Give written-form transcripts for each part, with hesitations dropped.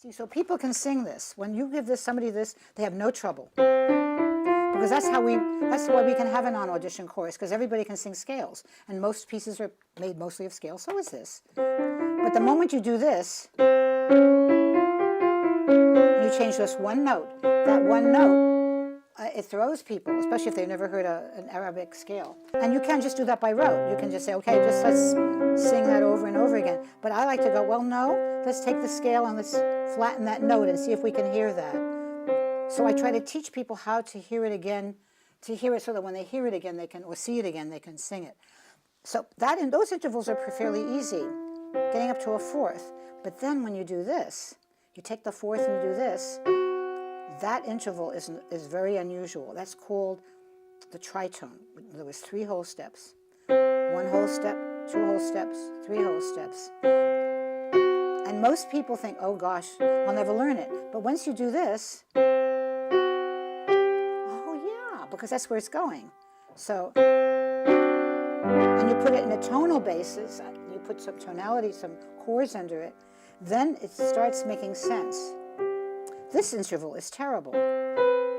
See, so people can sing this. When you give somebody this, they have no trouble. Because that's why we can have an on-audition chorus, because everybody can sing scales. And most pieces are made mostly of scales, so is this. But the moment you do this, you change just one note. That one note, it throws people, especially if they've never heard an Arabic scale. And you can't just do that by rote. You can just say, okay, just let's sing that over and over again. But I like to go, well, no, let's take the scale and let's flatten that note and see if we can hear that. So I try to teach people how to hear it again, to hear it so that when they hear it again, they can, or see it again, they can sing it. So those intervals are fairly easy, getting up to a fourth. But then when you do this, you take the fourth and you do this, that interval is very unusual. That's called the tritone. There was 3 whole steps. 1 whole step, 2 whole steps, 3 whole steps. And most people think, oh gosh, I'll never learn it. But once you do this, oh yeah, because that's where it's going. So, and you put it in a tonal basis, you put some tonality, some chords under it, then it starts making sense. This interval is terrible.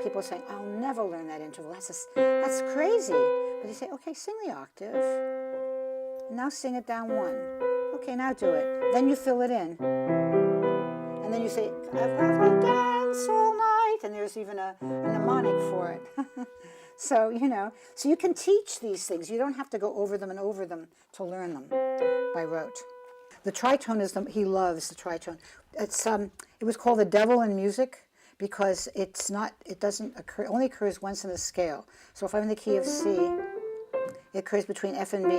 People are saying, I'll never learn that interval. That's crazy. But you say, okay, sing the octave. Now sing it down 1. Okay, now do it. Then you fill it in. And then you say, I've danced all night. And there's even a mnemonic for it. So, so you can teach these things. You don't have to go over them and over them to learn them by rote. The tritone is he loves the tritone. It was called the devil in music because it only occurs once in a scale. So if I'm in the key of C, it occurs between F and B.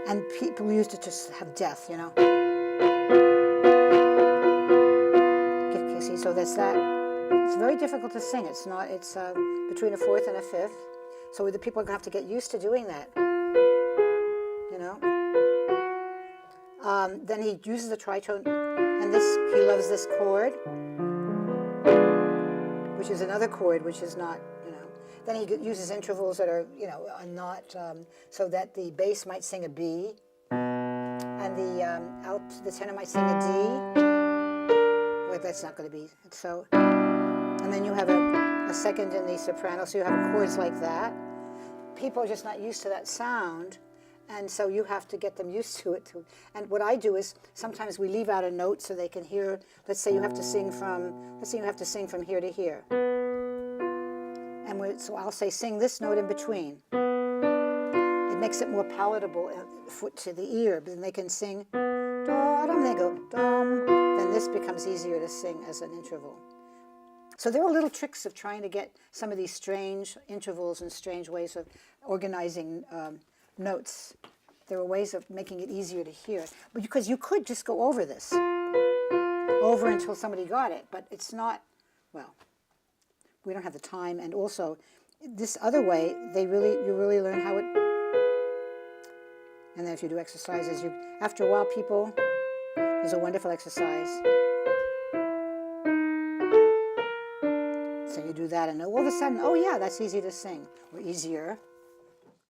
And people used it to have death, Okay, see, so that's that. It's very difficult to sing. It's between a fourth and a fifth. So the people are going to have to get used to doing that, Then he uses the tritone, and he loves this chord, which is another chord, which is not, Then he uses intervals that are, are not, so that the bass might sing a B, and the tenor might sing a D. Well, that's not going to be, so, and then you have a second in the soprano, so you have chords like that. People are just not used to that sound, and so you have to get them used to it. And what I do is sometimes we leave out a note so they can hear. Let's say you have to sing from here to here, and so I'll say sing this note in between. It makes it more palatable to the ear. But then they can sing da-dum, they go dum. Then this becomes easier to sing as an interval. So there are little tricks of trying to get some of these strange intervals and strange ways of organizing notes. There are ways of making it easier to hear. But because you could just go over this, over until somebody got it, but it's not, well, we don't have the time. And also, this other way, you really learn how it, and then if you do exercises, after a while there's a wonderful exercise. So you do that, and all of a sudden, oh yeah, that's easy to sing, or easier.